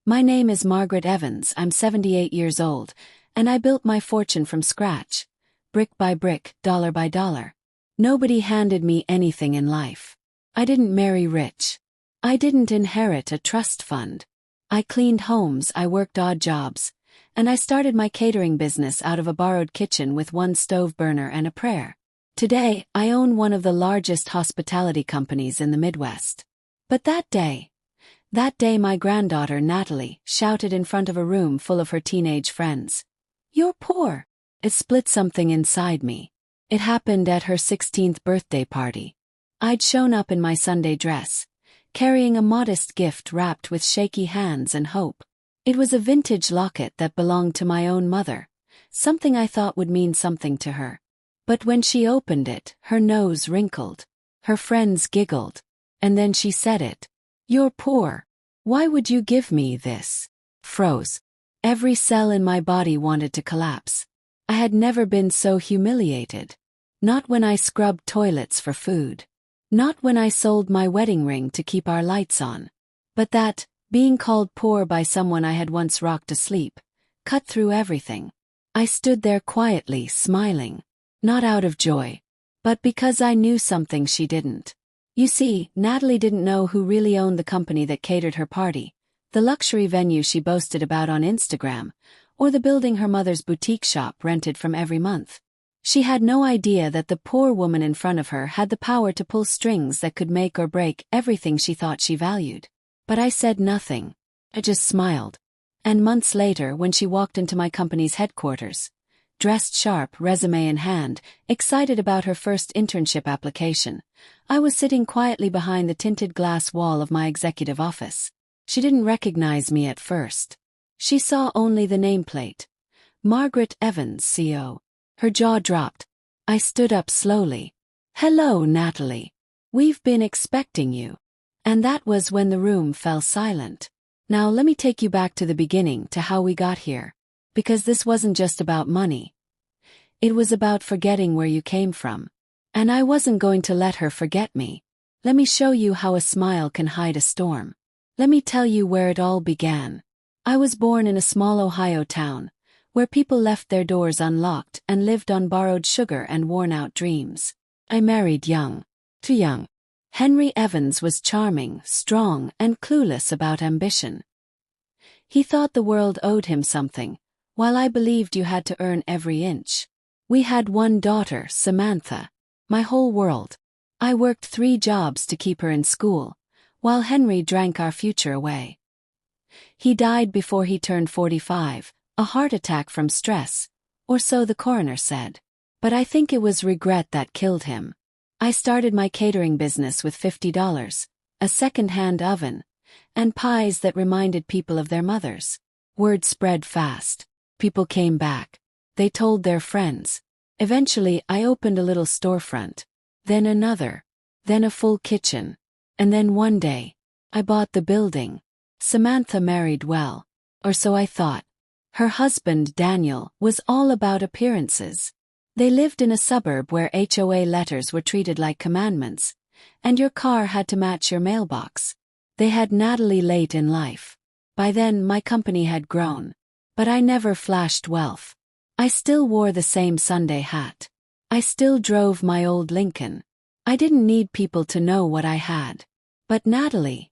My name is Margaret Evans, I'm 78 years old, and I built my fortune from scratch, brick by brick, dollar by dollar. Nobody handed me anything in life. I didn't marry rich. I didn't inherit a trust fund. I cleaned homes, I worked odd jobs, and I started my catering business out of a borrowed kitchen with one stove burner and a prayer. Today, I own one of the largest hospitality companies in the Midwest. But that day my granddaughter Natalie shouted in front of a room full of her teenage friends, "You're poor!" It split something inside me. It happened at her 16th birthday party. I'd shown up in my Sunday dress, carrying a modest gift wrapped with shaky hands and hope. It was a vintage locket that belonged to my own mother, something I thought would mean something to her. But when she opened it, her nose wrinkled. Her friends giggled. And then she said it. "You're poor. Why would you give me this?" Froze. Every cell in my body wanted to collapse. I had never been so humiliated. Not when I scrubbed toilets for food. Not when I sold my wedding ring to keep our lights on. But that, being called poor by someone I had once rocked to sleep, cut through everything. I stood there quietly, smiling. Not out of joy, but because I knew something she didn't. You see, Natalie didn't know who really owned the company that catered her party, the luxury venue she boasted about on Instagram, or the building her mother's boutique shop rented from every month. She had no idea that the poor woman in front of her had the power to pull strings that could make or break everything she thought she valued. But I said nothing. I just smiled. And months later, when she walked into my company's headquarters, dressed sharp, resume in hand, excited about her first internship application, I was sitting quietly behind the tinted glass wall of my executive office. She didn't recognize me at first. She saw only the nameplate. Margaret Evans, CO. Her jaw dropped. I stood up slowly. "Hello, Natalie. We've been expecting you." And that was when the room fell silent. Now let me take you back to the beginning, to how we got here. Because this wasn't just about money. It was about forgetting where you came from. And I wasn't going to let her forget me. Let me show you how a smile can hide a storm. Let me tell you where it all began. I was born in a small Ohio town, where people left their doors unlocked and lived on borrowed sugar and worn-out dreams. I married young. Too young. Henry Evans was charming, strong, and clueless about ambition. He thought the world owed him something, while I believed you had to earn every inch. We had one daughter, Samantha. My whole world. I worked 3 jobs to keep her in school, while Henry drank our future away. He died before he turned 45, a heart attack from stress, or so the coroner said. But I think it was regret that killed him. I started my catering business with $50, a second-hand oven, and pies that reminded people of their mothers. Word spread fast. People came back. They told their friends. Eventually, I opened a little storefront. Then another. Then a full kitchen. And then one day, I bought the building. Samantha married well. Or so I thought. Her husband, Daniel, was all about appearances. They lived in a suburb where HOA letters were treated like commandments, and your car had to match your mailbox. They had Natalie late in life. By then, my company had grown. But I never flashed wealth. I still wore the same Sunday hat. I still drove my old Lincoln. I didn't need people to know what I had. But Natalie,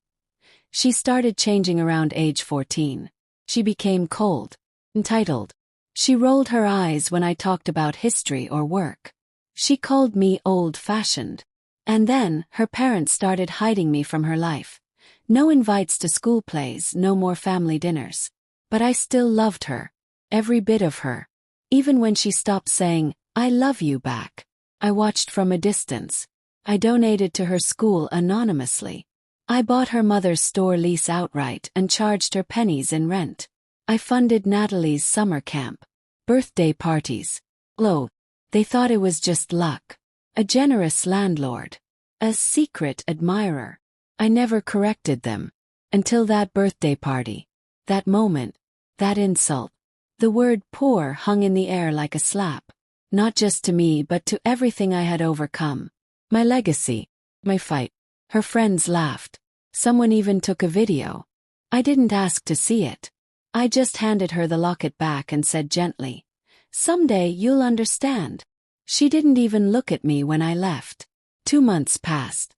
she started changing around age 14. She became cold, entitled. She rolled her eyes when I talked about history or work. She called me old-fashioned. And then, her parents started hiding me from her life. No invites to school plays, no more family dinners. But I still loved her. Every bit of her. Even when she stopped saying, "I love you" back. I watched from a distance. I donated to her school anonymously. I bought her mother's store lease outright and charged her pennies in rent. I funded Natalie's summer camp. Birthday parties. Oh, they thought it was just luck. A generous landlord. A secret admirer. I never corrected them. Until that birthday party. That moment. That insult. The word poor hung in the air like a slap. Not just to me but to everything I had overcome. My legacy. My fight. Her friends laughed. Someone even took a video. I didn't ask to see it. I just handed her the locket back and said gently, "Someday you'll understand." She didn't even look at me when I left. 2 months passed.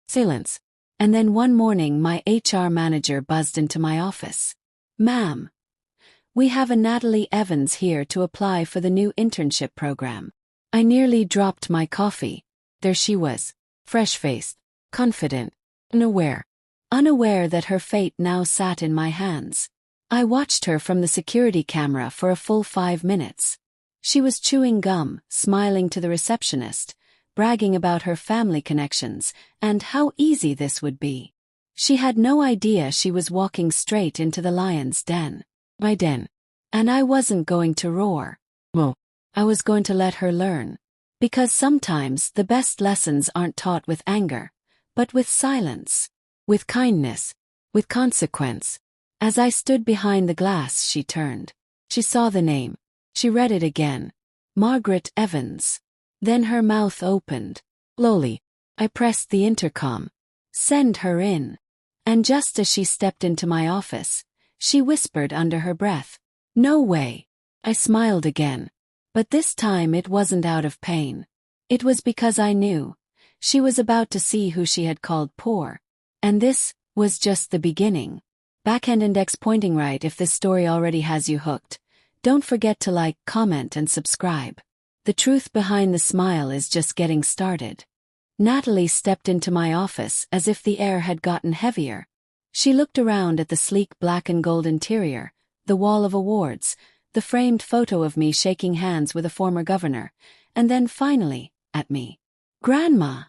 Silence. And then one morning my HR manager buzzed into my office. "Ma'am, we have a Natalie Evans here to apply for the new internship program." I nearly dropped my coffee. There she was, fresh-faced, confident, unaware that her fate now sat in my hands. I watched her from the security camera for a full 5 minutes. She was chewing gum, smiling to the receptionist, bragging about her family connections and how easy this would be. She had no idea she was walking straight into the lion's den. My den. And I wasn't going to roar. I was going to let her learn. Because sometimes the best lessons aren't taught with anger, but with silence, with kindness, with consequence. As I stood behind the glass, she turned. She saw the name. She read it again. Margaret Evans. Then her mouth opened. Slowly. I pressed the intercom. "Send her in." And just as she stepped into my office, she whispered under her breath, "No way." I smiled again. But this time it wasn't out of pain. It was because I knew. She was about to see who she had called poor. And this was just the beginning. Backhand index pointing right if this story already has you hooked. Don't forget to like, comment, and subscribe. The truth behind the smile is just getting started. Natalie stepped into my office as if the air had gotten heavier. She looked around at the sleek black and gold interior, the wall of awards, the framed photo of me shaking hands with a former governor, and then finally, at me. "Grandma?"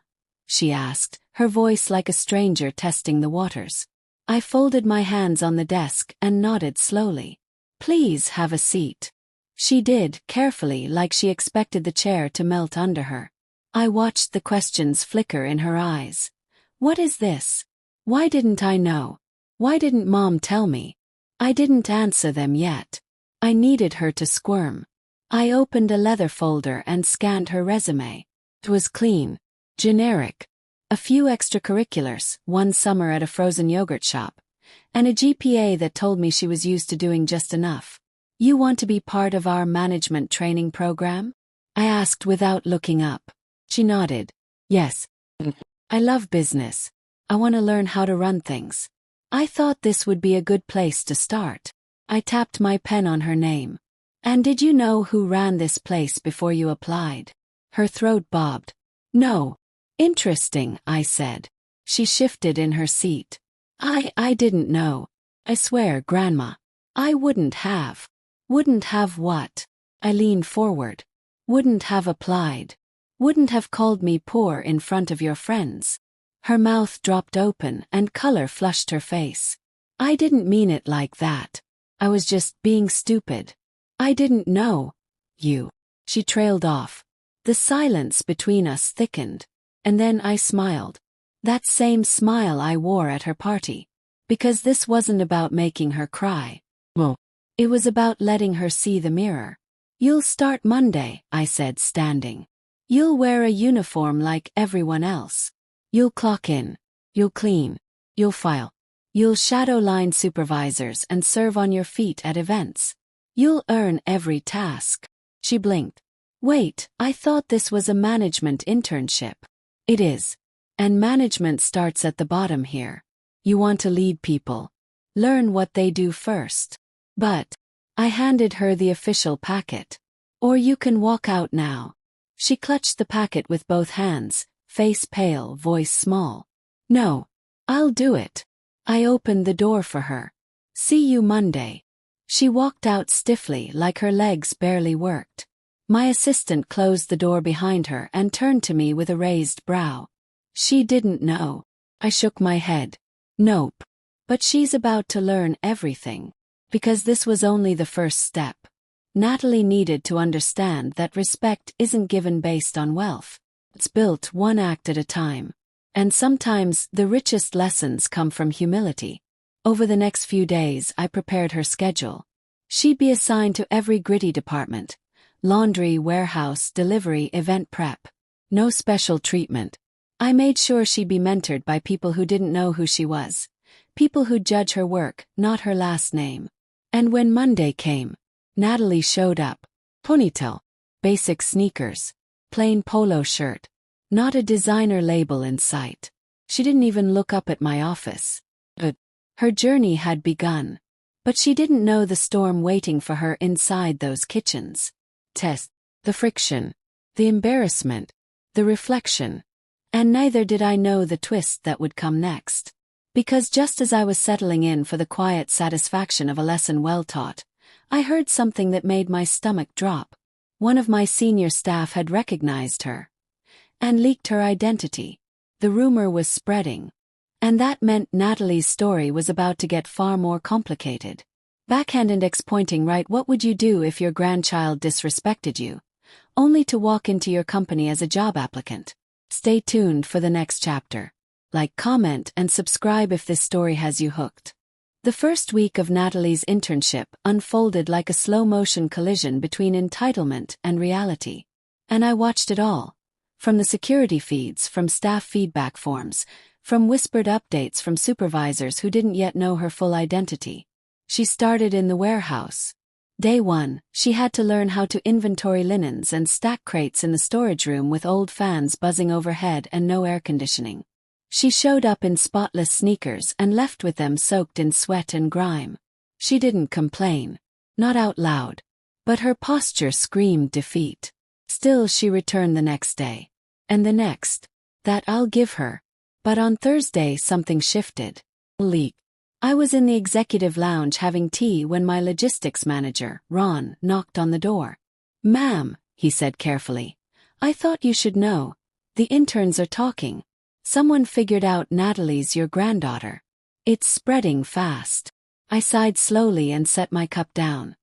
she asked, her voice like a stranger testing the waters. I folded my hands on the desk and nodded slowly. "Please have a seat." She did, carefully, like she expected the chair to melt under her. I watched the questions flicker in her eyes. What is this? Why didn't I know? Why didn't Mom tell me? I didn't answer them yet. I needed her to squirm. I opened a leather folder and scanned her resume. It was clean, generic. A few extracurriculars, one summer at a frozen yogurt shop, and a GPA that told me she was used to doing just enough. "You want to be part of our management training program?" I asked without looking up. She nodded. "Yes. I love business. I want to learn how to run things." I thought this would be a good place to start. I tapped my pen on her name. "And did you know who ran this place before you applied?" Her throat bobbed. "No." "Interesting," I said. She shifted in her seat. I didn't know. I swear, Grandma. I wouldn't have." "Wouldn't have what?" I leaned forward. "Wouldn't have applied. Wouldn't have called me poor in front of your friends." Her mouth dropped open and color flushed her face. "I didn't mean it like that. I was just being stupid. I didn't know. You." She trailed off. The silence between us thickened. And then I smiled. That same smile I wore at her party. Because this wasn't about making her cry. It was about letting her see the mirror. "You'll start Monday," I said, standing. "You'll wear a uniform like everyone else. You'll clock in. You'll clean. You'll file. You'll shadow line supervisors and serve on your feet at events. You'll earn every task." She blinked. "Wait, I thought this was a management internship." "It is. And management starts at the bottom here. You want to lead people. Learn what they do first." "But," I handed her the official packet. "Or you can walk out now." She clutched the packet with both hands, face pale, voice small. "No. I'll do it." I opened the door for her. "See you Monday." She walked out stiffly, like her legs barely worked. My assistant closed the door behind her and turned to me with a raised brow. "She didn't know." I shook my head. "Nope. But she's about to learn everything." Because this was only the first step. Natalie needed to understand that respect isn't given based on wealth. It's built one act at a time. And sometimes the richest lessons come from humility. Over the next few days I prepared her schedule. She'd be assigned to every gritty department. Laundry, warehouse, delivery, event prep. No special treatment. I made sure she'd be mentored by people who didn't know who she was. People who'd judge her work, not her last name. And when Monday came, Natalie showed up. Ponytail, basic sneakers, plain polo shirt, not a designer label in sight. She didn't even look up at my office. Her journey had begun. But she didn't know the storm waiting for her inside those kitchens. The friction, the embarrassment, the reflection. And neither did I know the twist that would come next. Because just as I was settling in for the quiet satisfaction of a lesson well taught, I heard something that made my stomach drop. One of my senior staff had recognized her and leaked her identity. The rumor was spreading. And that meant Natalie's story was about to get far more complicated. Backhand index pointing right. What would you do if your grandchild disrespected you, only to walk into your company as a job applicant? Stay tuned for the next chapter. Like, comment, and subscribe if this story has you hooked. The first week of Natalie's internship unfolded like a slow-motion collision between entitlement and reality. And I watched it all. From the security feeds, from staff feedback forms, from whispered updates from supervisors who didn't yet know her full identity. She started in the warehouse. Day 1, she had to learn how to inventory linens and stack crates in the storage room with old fans buzzing overhead and no air conditioning. She showed up in spotless sneakers and left with them soaked in sweat and grime. She didn't complain. Not out loud. But her posture screamed defeat. Still, she returned the next day. And the next. That I'll give her. But on Thursday something shifted. Leak. I was in the executive lounge having tea when my logistics manager, Ron, knocked on the door. "Ma'am," he said carefully, "I thought you should know. The interns are talking. Someone figured out Natalie's your granddaughter. It's spreading fast." I sighed slowly and set my cup down.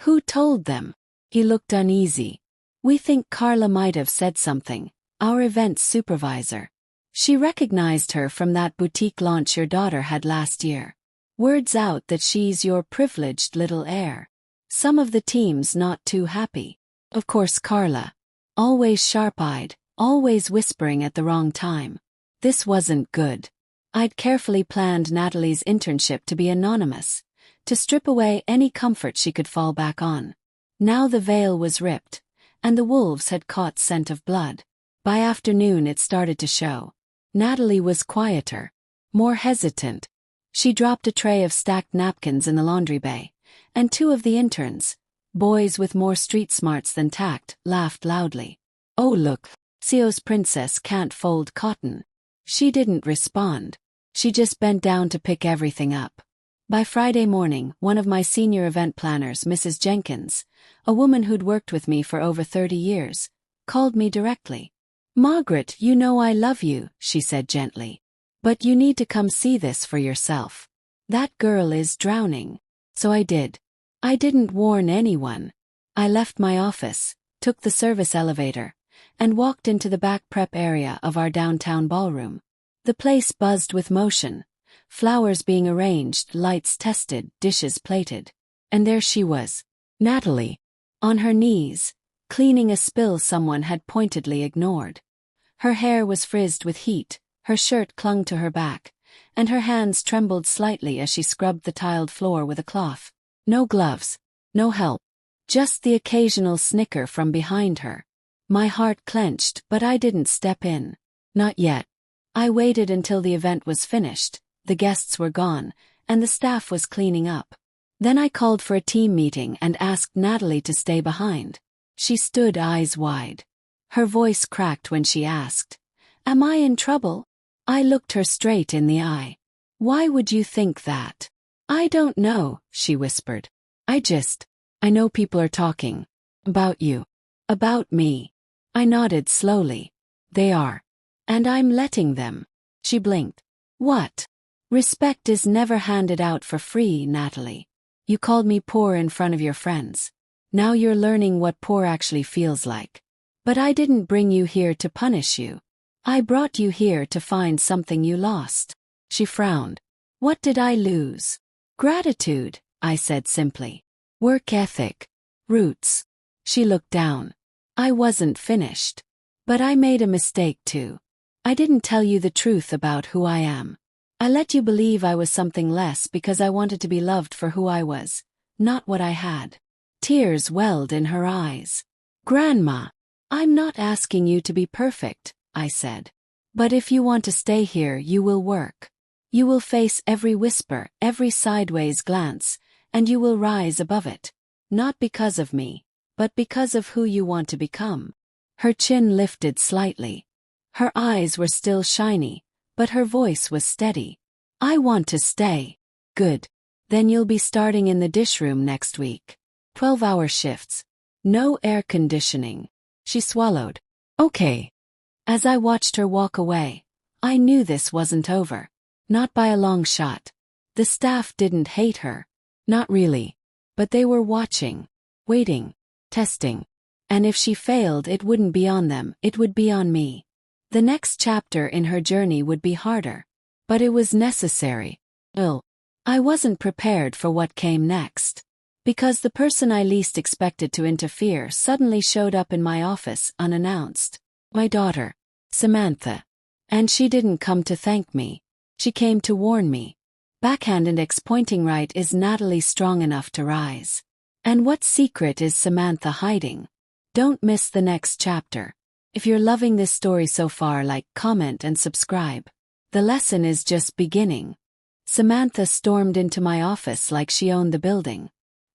"Who told them?" He looked uneasy. "We think Carla might have said something, our events supervisor. She recognized her from that boutique launch your daughter had last year. Word's out that she's your privileged little heir. Some of the team's not too happy. Of course Carla. Always sharp-eyed, always whispering at the wrong time. This wasn't good. I'd carefully planned Natalie's internship to be anonymous, to strip away any comfort she could fall back on. Now the veil was ripped, and the wolves had caught scent of blood. By afternoon it started to show. Natalie was quieter, more hesitant. She dropped a tray of stacked napkins in the laundry bay, and 2 of the interns, boys with more street smarts than tact, laughed loudly. "Oh look, Sio's princess can't fold cotton." She didn't respond. She just bent down to pick everything up. By Friday morning, one of my senior event planners, Mrs. Jenkins, a woman who'd worked with me for over 30 years, called me directly. "Margaret, you know I love you," she said gently. "But you need to come see this for yourself. That girl is drowning." So I did. I didn't warn anyone. I left my office, took the service elevator, and walked into the back prep area of our downtown ballroom. The place buzzed with motion, flowers being arranged, lights tested, dishes plated. And there she was, Natalie, on her knees, cleaning a spill someone had pointedly ignored. Her hair was frizzed with heat, her shirt clung to her back, and her hands trembled slightly as she scrubbed the tiled floor with a cloth. No gloves, no help, just the occasional snicker from behind her. My heart clenched, but I didn't step in. Not yet. I waited until the event was finished, the guests were gone, and the staff was cleaning up. Then I called for a team meeting and asked Natalie to stay behind. She stood eyes wide. Her voice cracked when she asked, "Am I in trouble?" I looked her straight in the eye. "Why would you think that?" "I don't know," she whispered. I know people are talking. About you. About me." I nodded slowly. "They are. And I'm letting them." She blinked. "What?" "Respect is never handed out for free, Natalie. You called me poor in front of your friends. Now you're learning what poor actually feels like. But I didn't bring you here to punish you. I brought you here to find something you lost." She frowned. "What did I lose?" "Gratitude," I said simply. "Work ethic. Roots." She looked down. I wasn't finished. "But I made a mistake too. I didn't tell you the truth about who I am. I let you believe I was something less because I wanted to be loved for who I was, not what I had. Tears welled in her eyes. Grandma, I'm not asking you to be perfect, I said. But if you want to stay here, you will work. You will face every whisper, every sideways glance, and you will rise above it. Not because of me, but because of who you want to become. Her chin lifted slightly. Her eyes were still shiny, but her voice was steady. I want to stay. Good. Then you'll be starting in the dish room next week. 12-hour shifts. No air conditioning. She swallowed. Okay. As I watched her walk away, I knew this wasn't over. Not by a long shot. The staff didn't hate her. Not really. But they were watching, waiting, testing. And if she failed, it wouldn't be on them, it would be on me. The next chapter in her journey would be harder. But it was necessary. I wasn't prepared for what came next. Because the person I least expected to interfere suddenly showed up in my office unannounced. My daughter, Samantha. And she didn't come to thank me. She came to warn me. Backhand index pointing right, is Natalie strong enough to rise? And what secret is Samantha hiding? Don't miss the next chapter. If you're loving this story so far, like, comment and subscribe. The lesson is just beginning. Samantha stormed into my office like she owned the building.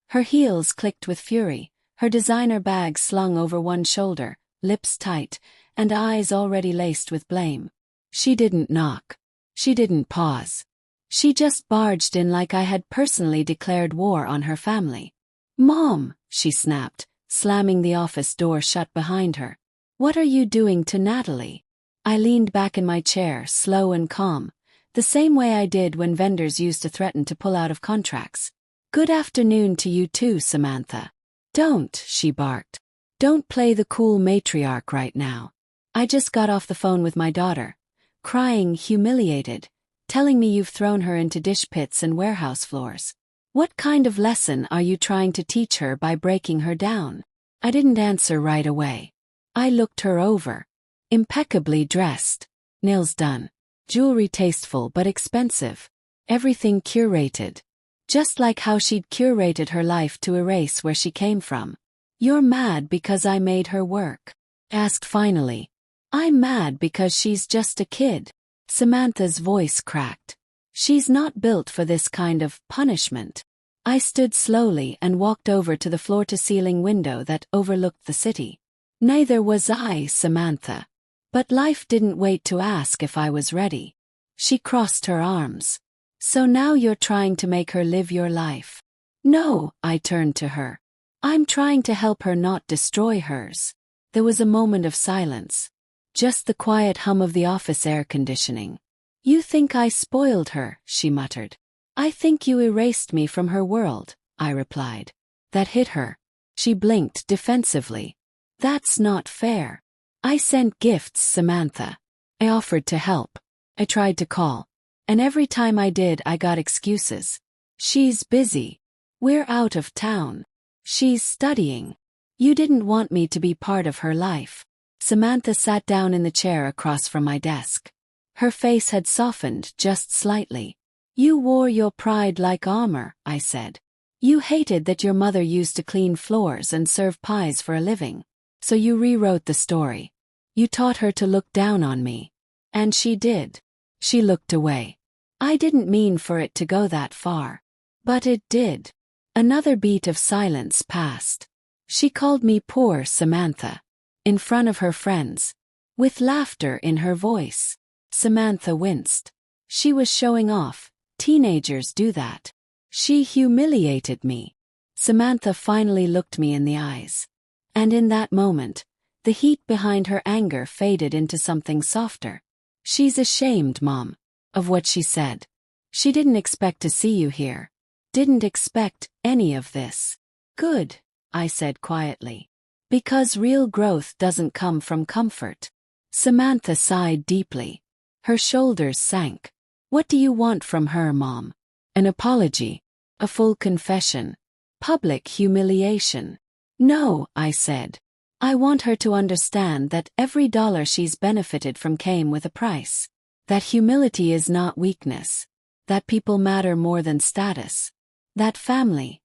Her heels clicked with fury, her designer bag slung over one shoulder, lips tight, and eyes already laced with blame. She didn't knock. She didn't pause. She just barged in like I had personally declared war on her family. Mom, she snapped, slamming the office door shut behind her. What are you doing to Natalie? I leaned back in my chair, slow and calm, the same way I did when vendors used to threaten to pull out of contracts. Good afternoon to you too, Samantha. Don't, she barked. Don't play the cool matriarch right now. I just got off the phone with my daughter, crying, humiliated, telling me you've thrown her into dish pits and warehouse floors. What kind of lesson are you trying to teach her by breaking her down? I didn't answer right away. I looked her over. Impeccably dressed. Nails done. Jewelry tasteful but expensive. Everything curated. Just like how she'd curated her life to erase where she came from. You're mad because I made her work? Asked finally. I'm mad because she's just a kid. Samantha's voice cracked. She's not built for this kind of punishment. I stood slowly and walked over to the floor-to-ceiling window that overlooked the city. Neither was I, Samantha. But life didn't wait to ask if I was ready. She crossed her arms. So now you're trying to make her live your life? No, I turned to her. I'm trying to help her, not destroy hers. There was a moment of silence. Just the quiet hum of the office air conditioning. You think I spoiled her, she muttered. I think you erased me from her world, I replied. That hit her. She blinked defensively. That's not fair. I sent gifts, Samantha. I offered to help. I tried to call. And every time I did, I got excuses. She's busy. We're out of town. She's studying. You didn't want me to be part of her life. Samantha sat down in the chair across from my desk. Her face had softened just slightly. You wore your pride like armor, I said. You hated that your mother used to clean floors and serve pies for a living. So you rewrote the story. You taught her to look down on me. And she did. She looked away. I didn't mean for it to go that far. But it did. Another beat of silence passed. She called me poor Samantha. In front of her friends. With laughter in her voice. Samantha winced. She was showing off. Teenagers do that. She humiliated me. Samantha finally looked me in the eyes. And in that moment, the heat behind her anger faded into something softer. She's ashamed, Mom, of what she said. She didn't expect to see you here. Didn't expect any of this. Good, I said quietly. Because real growth doesn't come from comfort. Samantha sighed deeply. Her shoulders sank. What do you want from her, Mom? An apology? A full confession? Public humiliation? No, I said. I want her to understand that every dollar she's benefited from came with a price. That humility is not weakness. That people matter more than status. That family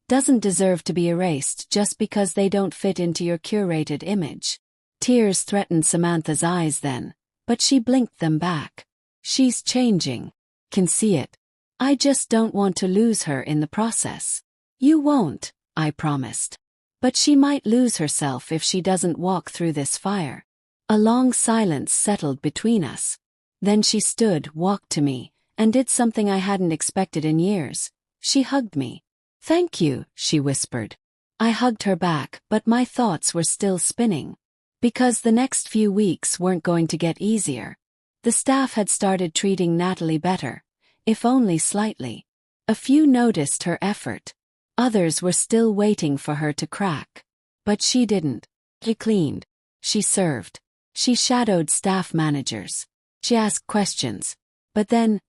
doesn't deserve to be erased just because they don't fit into your curated image. Tears threatened Samantha's eyes then, but she blinked them back. She's changing. Can see it. I just don't want to lose her in the process. You won't, I promised. But she might lose herself if she doesn't walk through this fire. A long silence settled between us. Then she stood, walked to me, and did something I hadn't expected in years. She hugged me. Thank you, she whispered. I hugged her back, but my thoughts were still spinning. Because the next few weeks weren't going to get easier. The staff had started treating Natalie better, if only slightly. A few noticed her effort. Others were still waiting for her to crack. But she didn't. She cleaned. She served. She shadowed staff managers. She asked questions. But then,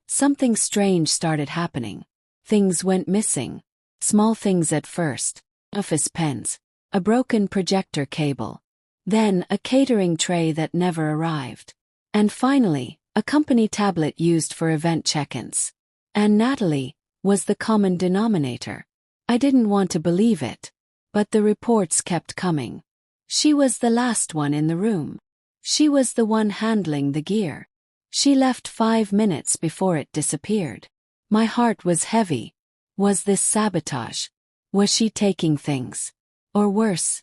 something strange started happening. Things went missing. Small things at first. Office pens. A broken projector cable. Then a catering tray that never arrived. And finally, a company tablet used for event check-ins. And Natalie was the common denominator. I didn't want to believe it. But the reports kept coming. She was the last one in the room. She was the one handling the gear. She left 5 minutes before it disappeared. My heart was heavy. Was this sabotage? Was she taking things? Or worse?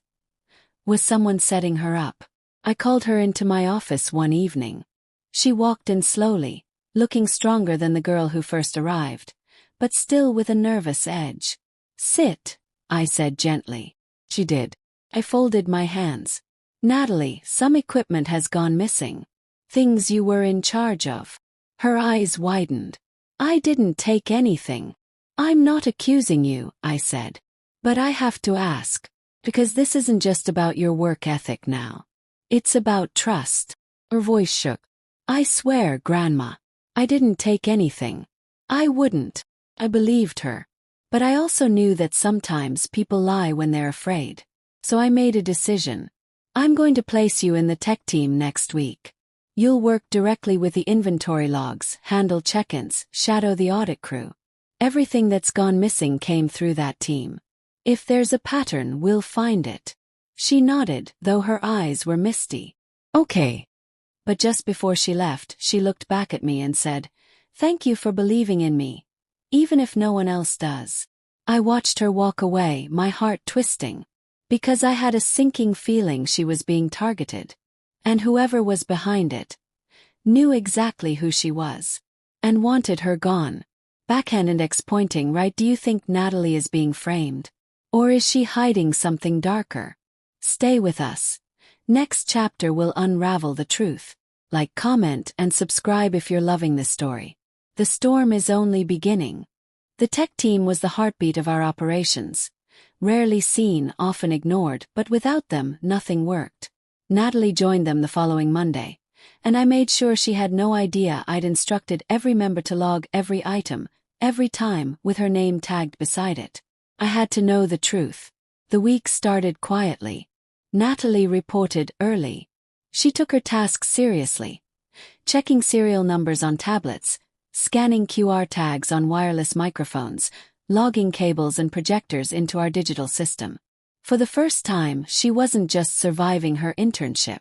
Was someone setting her up? I called her into my office one evening. She walked in slowly, looking stronger than the girl who first arrived, but still with a nervous edge. Sit, I said gently. She did. I folded my hands. Natalie, some equipment has gone missing. Things you were in charge of. Her eyes widened. I didn't take anything. I'm not accusing you, I said. But I have to ask. Because this isn't just about your work ethic now. It's about trust. Her voice shook. I swear, Grandma. I didn't take anything. I wouldn't. I believed her. But I also knew that sometimes people lie when they're afraid. So I made a decision. I'm going to place you in the tech team next week. You'll work directly with the inventory logs, handle check-ins, shadow the audit crew. Everything that's gone missing came through that team. If there's a pattern, we'll find it. She nodded, though her eyes were misty. Okay. But just before she left, she looked back at me and said, Thank you for believing in me. Even if no one else does. I watched her walk away, my heart twisting. Because I had a sinking feeling she was being targeted. And whoever was behind it knew exactly who she was. And wanted her gone. Backhand index pointing right. Do you think Natalie is being framed? Or is she hiding something darker? Stay with us. Next chapter will unravel the truth. Like, comment, and subscribe if you're loving this story. The storm is only beginning. The tech team was the heartbeat of our operations. Rarely seen, often ignored, but without them, nothing worked. Natalie joined them the following Monday, and I made sure she had no idea I'd instructed every member to log every item, every time, with her name tagged beside it. I had to know the truth. The week started quietly. Natalie reported early. She took her tasks seriously. Checking serial numbers on tablets, scanning QR tags on wireless microphones, logging cables and projectors into our digital system. For the first time, she wasn't just surviving her internship.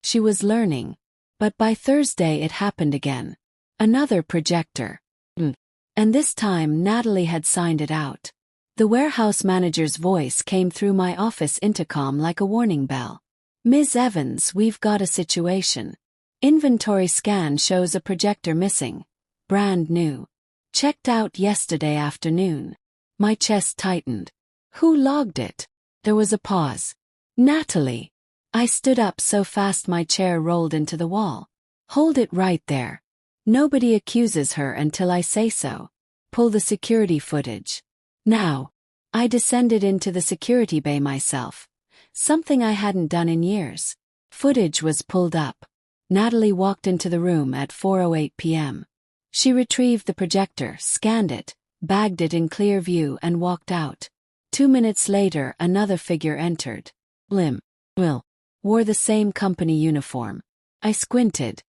She was learning. But by Thursday it happened again. Another projector. And this time Natalie had signed it out. The warehouse manager's voice came through my office intercom like a warning bell. Ms. Evans, we've got a situation. Inventory scan shows a projector missing. Brand new. Checked out yesterday afternoon. My chest tightened. Who logged it? There was a pause. Natalie. I stood up so fast my chair rolled into the wall. Hold it right there. Nobody accuses her until I say so. Pull the security footage. Now. I descended into the security bay myself. Something I hadn't done in years. Footage was pulled up. Natalie walked into the room at 4:08 p.m. She retrieved the projector, scanned it, bagged it in clear view and walked out. 2 minutes later another figure entered. Will. Wore the same company uniform. I squinted.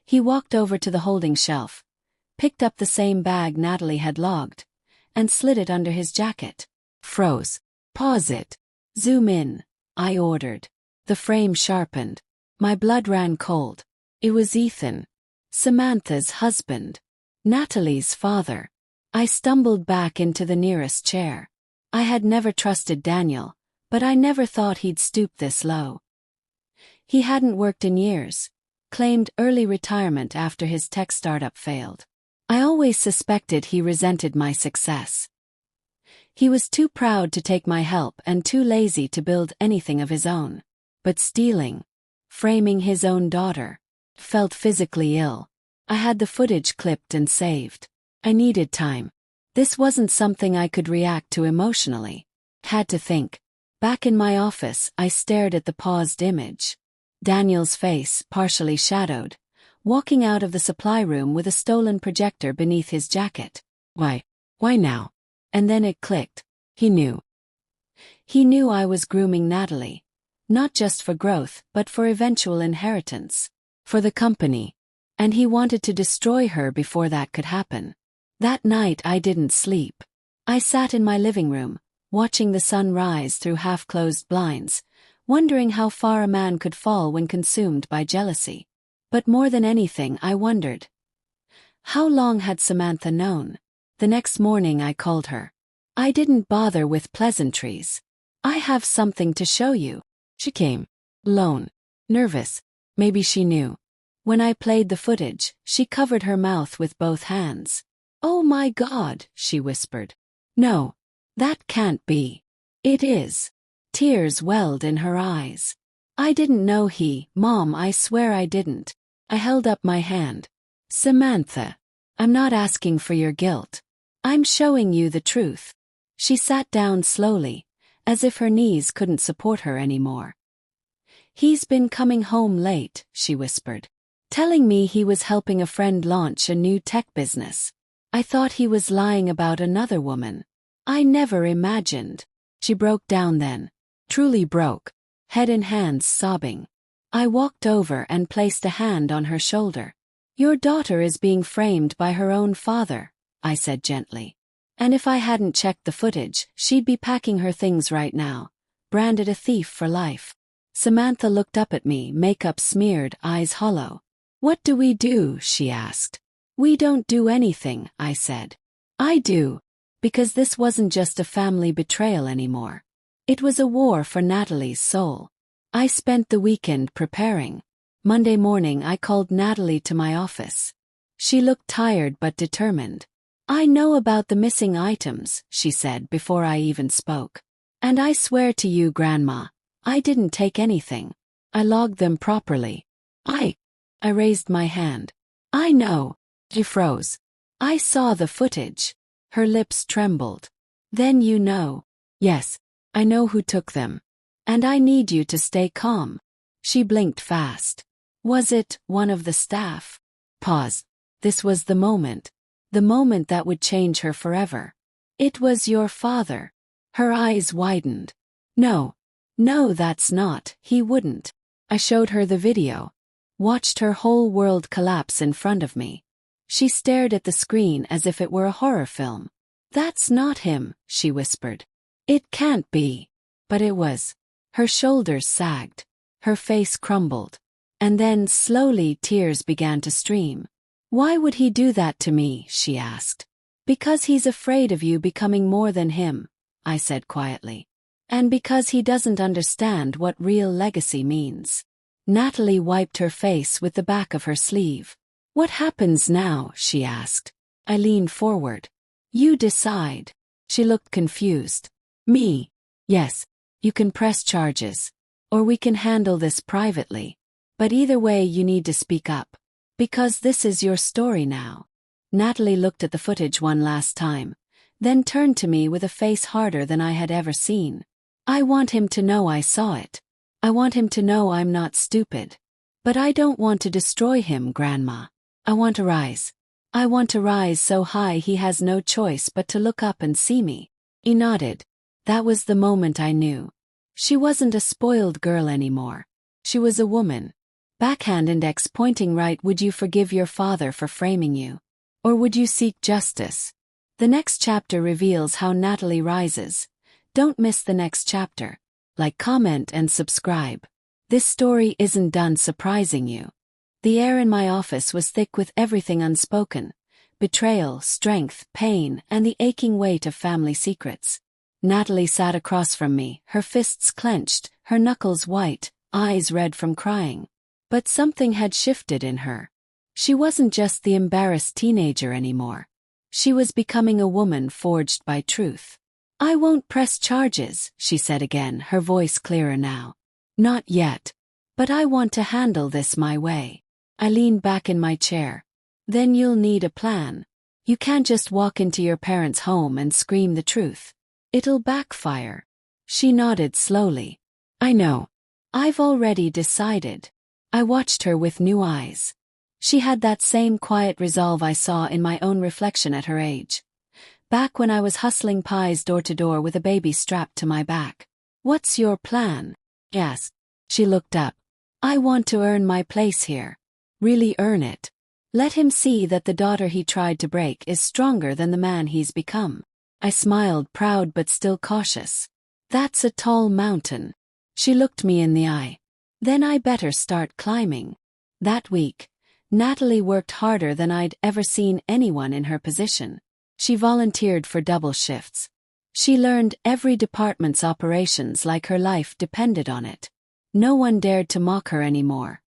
He walked over to the holding shelf, picked up the same bag Natalie had logged, and slid it under his jacket. Froze. Pause it. Zoom in, I ordered. The frame sharpened. My blood ran cold. It was Ethan, Samantha's husband, Natalie's father. I stumbled back into the nearest chair. I had never trusted Daniel, but I never thought he'd stoop this low. He hadn't worked in years, claimed early retirement after his tech startup failed. I always suspected he resented my success. He was too proud to take my help and too lazy to build anything of his own. But stealing, framing his own daughter, felt physically ill. I had the footage clipped and saved. I needed time. This wasn't something I could react to emotionally. Had to think. Back in my office, I stared at the paused image. Daniel's face, partially shadowed, walking out of the supply room with a stolen projector beneath his jacket. Why now? And then it clicked. He knew. He knew I was grooming Natalie. Not just for growth, but for eventual inheritance. For the company. And he wanted to destroy her before that could happen. That night I didn't sleep. I sat in my living room, watching the sun rise through half-closed blinds, wondering how far a man could fall when consumed by jealousy. But more than anything I wondered, how long had Samantha known? The next morning I called her. I didn't bother with pleasantries. I have something to show you. She came. Alone. Nervous. Maybe she knew. When I played the footage, she covered her mouth with both hands. Oh my God, she whispered. No. That can't be. It is. Tears welled in her eyes. I didn't know Mom, I swear I didn't. I held up my hand. Samantha. I'm not asking for your guilt. I'm showing you the truth. She sat down slowly, as if her knees couldn't support her anymore. He's been coming home late, she whispered, telling me he was helping a friend launch a new tech business. I thought he was lying about another woman. I never imagined. She broke down then. Truly broke, head in hands sobbing. I walked over and placed a hand on her shoulder. Your daughter is being framed by her own father, I said gently. And if I hadn't checked the footage, she'd be packing her things right now, branded a thief for life. Samantha looked up at me, makeup smeared, eyes hollow. What do we do? She asked. We don't do anything, I said. I do. Because this wasn't just a family betrayal anymore. It was a war for Natalie's soul. I spent the weekend preparing. Monday morning I called Natalie to my office. She looked tired but determined. I know about the missing items, she said before I even spoke. And I swear to you, Grandma, I didn't take anything. I logged them properly. I raised my hand. I know. She froze. I saw the footage. Her lips trembled. Then you know. Yes, I know who took them. And I need you to stay calm. She blinked fast. Was it one of the staff? Pause. This was the moment. The moment that would change her forever. It was your father. Her eyes widened. No, that's not. He wouldn't. I showed her the video. Watched her whole world collapse in front of me. She stared at the screen as if it were a horror film. That's not him, she whispered. It can't be. But it was. Her shoulders sagged. Her face crumbled. And then slowly tears began to stream. Why would he do that to me? She asked. Because he's afraid of you becoming more than him, I said quietly. And because he doesn't understand what real legacy means. Natalie wiped her face with the back of her sleeve. What happens now? She asked. I leaned forward. You decide. She looked confused. Me? Yes. You can press charges. Or we can handle this privately. But either way you need to speak up. Because this is your story now. Natalie looked at the footage one last time, then turned to me with a face harder than I had ever seen. I want him to know I saw it. I want him to know I'm not stupid. But I don't want to destroy him, Grandma. I want to rise. I want to rise so high he has no choice but to look up and see me. He nodded. That was the moment I knew. She wasn't a spoiled girl anymore. She was a woman. Backhand index pointing right. Would you forgive your father for framing you? Or would you seek justice? The next chapter reveals how Natalie rises. Don't miss the next chapter. Like, comment, and subscribe. This story isn't done surprising you. The air in my office was thick with everything unspoken: betrayal, strength, pain, and the aching weight of family secrets. Natalie sat across from me, her fists clenched, her knuckles white, eyes red from crying. But something had shifted in her. She wasn't just the embarrassed teenager anymore. She was becoming a woman forged by truth. "I won't press charges," she said again, her voice clearer now. "Not yet. But I want to handle this my way." I leaned back in my chair. "Then you'll need a plan. You can't just walk into your parents' home and scream the truth. It'll backfire." She nodded slowly. "I know. I've already decided." I watched her with new eyes. She had that same quiet resolve I saw in my own reflection at her age. Back when I was hustling pies door to door with a baby strapped to my back. "What's your plan?" "Yes." She looked up. "I want to earn my place here. Really earn it. Let him see that the daughter he tried to break is stronger than the man he's become." I smiled, proud but still cautious. "That's a tall mountain." She looked me in the eye. "Then I better start climbing." That week, Natalie worked harder than I'd ever seen anyone in her position. She volunteered for double shifts. She learned every department's operations like her life depended on it. No one dared to mock her anymore.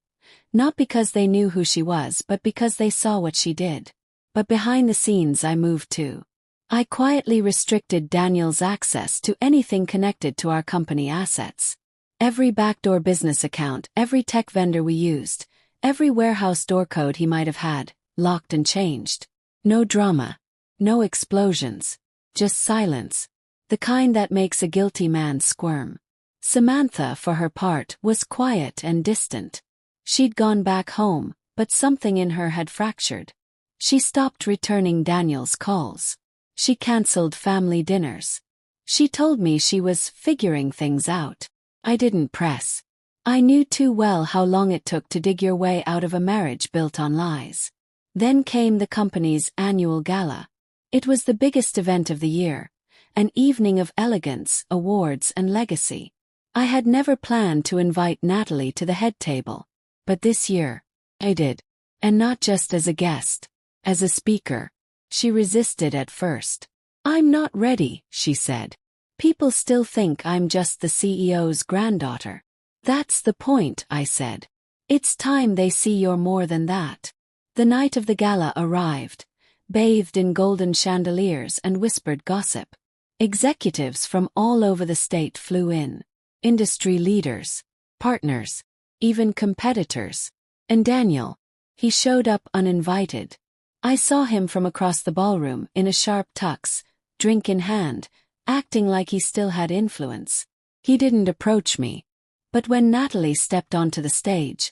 Not because they knew who she was, but because they saw what she did. But behind the scenes I moved too. I quietly restricted Daniel's access to anything connected to our company assets. Every backdoor business account, every tech vendor we used, every warehouse door code he might have had, locked and changed. No drama. No explosions. Just silence. The kind that makes a guilty man squirm. Samantha, for her part, was quiet and distant. She'd gone back home, but something in her had fractured. She stopped returning Daniel's calls. She canceled family dinners. She told me she was figuring things out. I didn't press. I knew too well how long it took to dig your way out of a marriage built on lies. Then came the company's annual gala. It was the biggest event of the year, an evening of elegance, awards, and legacy. I had never planned to invite Natalie to the head table. But this year, I did. And not just as a guest. As a speaker. She resisted at first. "I'm not ready," she said. "People still think I'm just the CEO's granddaughter." "That's the point," I said. "It's time they see you're more than that." The night of the gala arrived, bathed in golden chandeliers and whispered gossip. Executives from all over the state flew in. Industry leaders, partners, even competitors. And Daniel, he showed up uninvited. I saw him from across the ballroom in a sharp tux, drink in hand, acting like he still had influence. He didn't approach me. But when Natalie stepped onto the stage,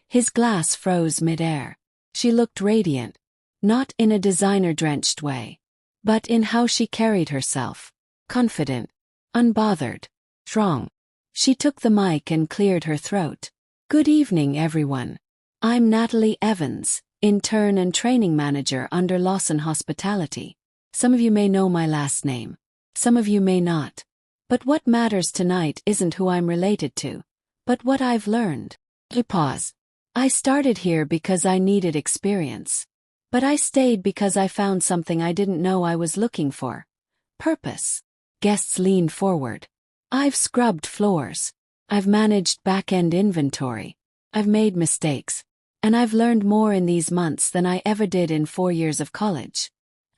his glass froze midair. She looked radiant, not in a designer-drenched way, but in how she carried herself. Confident, unbothered, strong. She took the mic and cleared her throat. "Good evening, everyone. I'm Natalie Evans, intern and training manager under Lawson Hospitality. Some of you may know my last name. Some of you may not. But what matters tonight isn't who I'm related to, but what I've learned." I pause. I started here because I needed experience. But I stayed because I found something I didn't know I was looking for. Purpose. Guests leaned forward. "I've scrubbed floors. I've managed back-end inventory. I've made mistakes. And I've learned more in these months than I ever did in 4 years of college.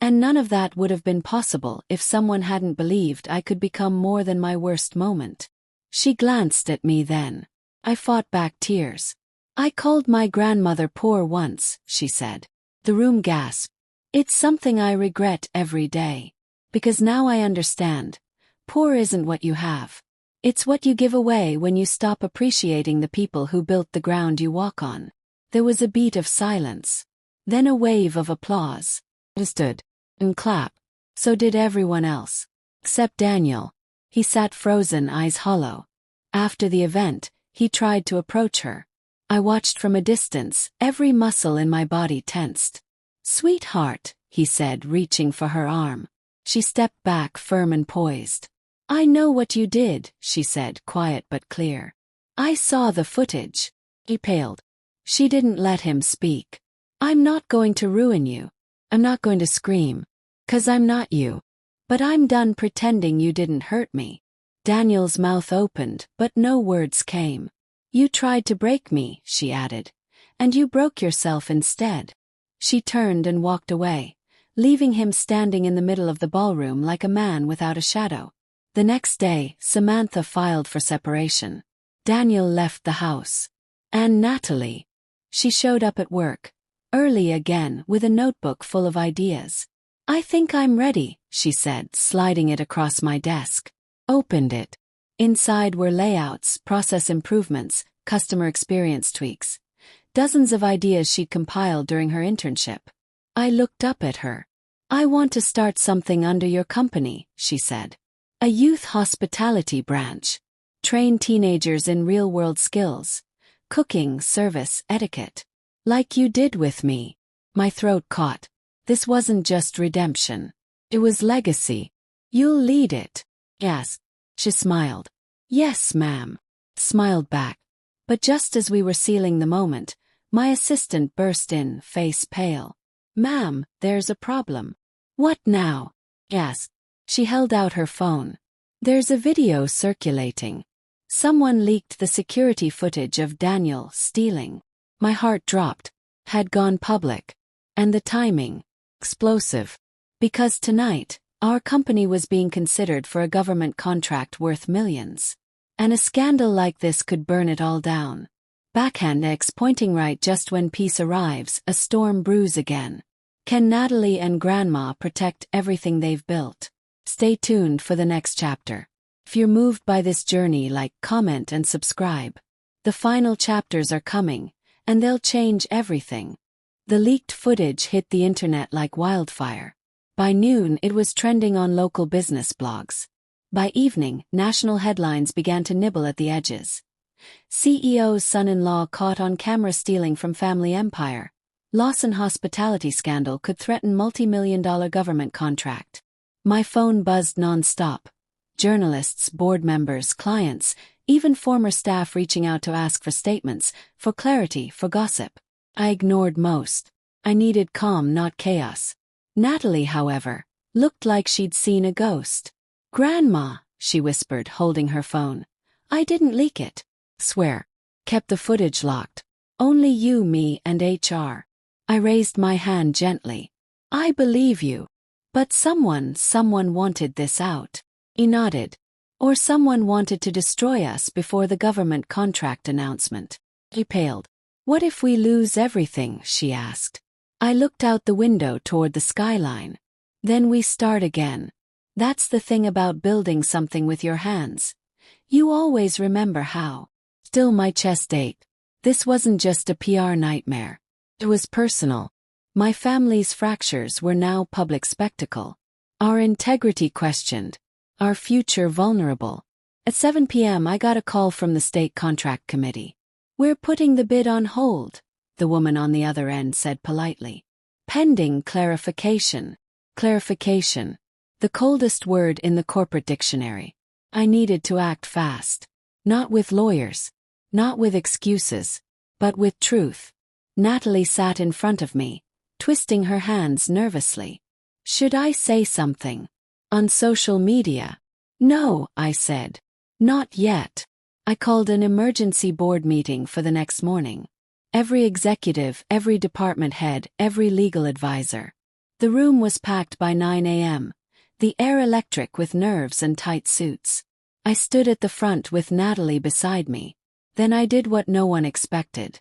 And none of that would have been possible if someone hadn't believed I could become more than my worst moment." She glanced at me then. I fought back tears. "I called my grandmother poor once," she said. The room gasped. "It's something I regret every day. Because now I understand. Poor isn't what you have. It's what you give away when you stop appreciating the people who built the ground you walk on." There was a beat of silence. Then a wave of applause. I stood and clapped. So did everyone else. Except Daniel. He sat frozen, eyes hollow. After the event, he tried to approach her. I watched from a distance, every muscle in my body tensed. "Sweetheart," he said, reaching for her arm. She stepped back, firm and poised. "I know what you did," she said, quiet but clear. "I saw the footage." He paled. She didn't let him speak. "I'm not going to ruin you. I'm not going to scream. 'Cause I'm not you. But I'm done pretending you didn't hurt me." Daniel's mouth opened, but no words came. "You tried to break me," she added. "And you broke yourself instead." She turned and walked away, leaving him standing in the middle of the ballroom like a man without a shadow. The next day, Samantha filed for separation. Daniel left the house. And Natalie. She showed up at work, early again, with a notebook full of ideas. "I think I'm ready," she said, sliding it across my desk. Opened it. Inside were layouts, process improvements, customer experience tweaks. Dozens of ideas she'd compiled during her internship. I looked up at her. "I want to start something under your company," she said. "A youth hospitality branch. Train teenagers in real-world skills. Cooking, service, etiquette. Like you did with me." My throat caught. This wasn't just redemption. It was legacy. "You'll lead it?" "Yes." She smiled. "Yes, ma'am." Smiled back. But just as we were sealing the moment, my assistant burst in, face pale. "Ma'am, there's a problem." "What now?" "Yes." She held out her phone. "There's a video circulating. Someone leaked the security footage of Daniel stealing." My heart dropped. Had gone public. And the timing. Explosive. Because tonight, our company was being considered for a government contract worth millions. And a scandal like this could burn it all down. Backhand X pointing right just when peace arrives, a storm brews again. Can Natalie and Grandma protect everything they've built? Stay tuned for the next chapter. If you're moved by this journey, like, comment and subscribe. The final chapters are coming, and they'll change everything. The leaked footage hit the internet like wildfire. By noon, it was trending on local business blogs. By evening, national headlines began to nibble at the edges. CEO's son-in-law caught on camera stealing from family empire. Lawson hospitality scandal could threaten multi-million-dollar government contract. My phone buzzed non-stop. Journalists, board members, clients, even former staff reaching out to ask for statements, for clarity, for gossip. I ignored most. I needed calm, not chaos. Natalie, however, looked like she'd seen a ghost. "Grandma," she whispered, holding her phone. "I didn't leak it. Swear." Kept the footage locked. "Only you, me, and HR." I raised my hand gently. "I believe you. But someone wanted this out." He nodded. "Or someone wanted to destroy us before the government contract announcement." He paled. "What if we lose everything?" she asked. I looked out the window toward the skyline. "Then we start again. That's the thing about building something with your hands. You always remember how." Still my chest ached. This wasn't just a PR nightmare. It was personal. My family's fractures were now public spectacle. Our integrity questioned. Our future vulnerable. At 7 p.m. I got a call from the state contract committee. "We're putting the bid on hold," the woman on the other end said politely. "Pending clarification." Clarification. The coldest word in the corporate dictionary. I needed to act fast. Not with lawyers. Not with excuses. But with truth. Natalie sat in front of me, twisting her hands nervously. "Should I say something? On social media?" "No," I said. "Not yet." I called an emergency board meeting for the next morning. Every executive, every department head, every legal advisor. The room was packed by 9 a.m., the air electric with nerves and tight suits. I stood at the front with Natalie beside me. Then I did what no one expected.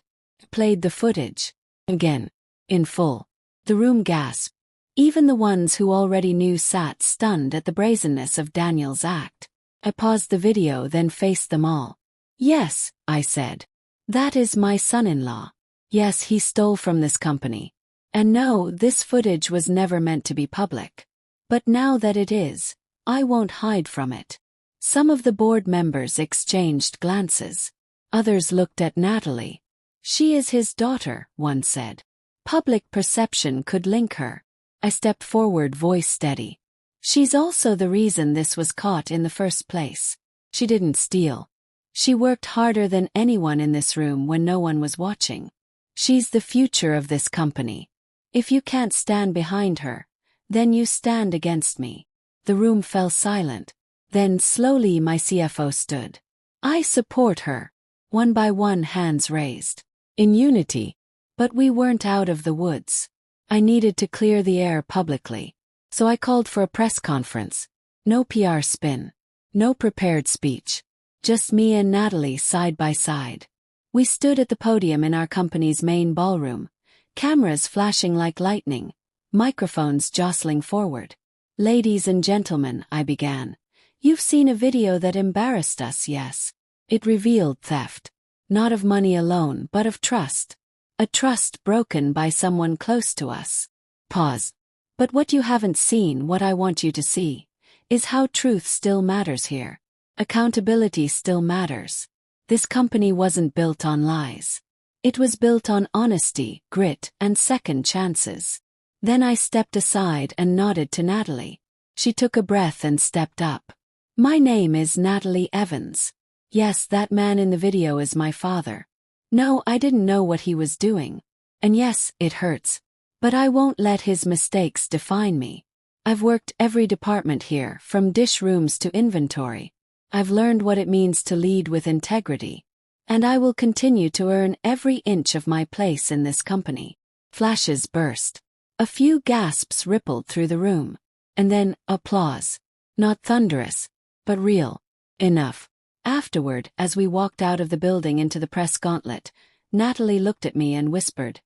Played the footage. Again. In full. The room gasped. Even the ones who already knew sat stunned at the brazenness of Daniel's act. I paused the video, then faced them all. "Yes," I said. "That is my son-in-law. Yes, he stole from this company. And no, this footage was never meant to be public. But now that it is, I won't hide from it." Some of the board members exchanged glances. Others looked at Natalie. She is his daughter, one said. Public perception could link her. I stepped forward, voice steady. She's also the reason this was caught in the first place. She didn't steal. She worked harder than anyone in this room when no one was watching. She's the future of this company. If you can't stand behind her, then you stand against me. The room fell silent. Then slowly my CFO stood. I support her. One by one, hands raised. In unity. But we weren't out of the woods. I needed to clear the air publicly. So I called for a press conference. No PR spin. No prepared speech. Just me and Natalie side by side. We stood at the podium in our company's main ballroom. Cameras flashing like lightning. Microphones jostling forward. Ladies and gentlemen, I began. You've seen a video that embarrassed us, yes. It revealed theft. Not of money alone, but of trust. A trust broken by someone close to us. Pause. But what you haven't seen, what I want you to see, is how truth still matters here. Accountability still matters. This company wasn't built on lies. It was built on honesty, grit, and second chances. Then I stepped aside and nodded to Natalie. She took a breath and stepped up. My name is Natalie Evans. Yes, that man in the video is my father. No, I didn't know what he was doing. And yes, it hurts. But I won't let his mistakes define me. I've worked every department here, from dish rooms to inventory. I've learned what it means to lead with integrity. And I will continue to earn every inch of my place in this company. Flashes burst. A few gasps rippled through the room. And then, applause. Not thunderous, but real. Enough. Afterward, as we walked out of the building into the press gauntlet, Natalie looked at me and whispered,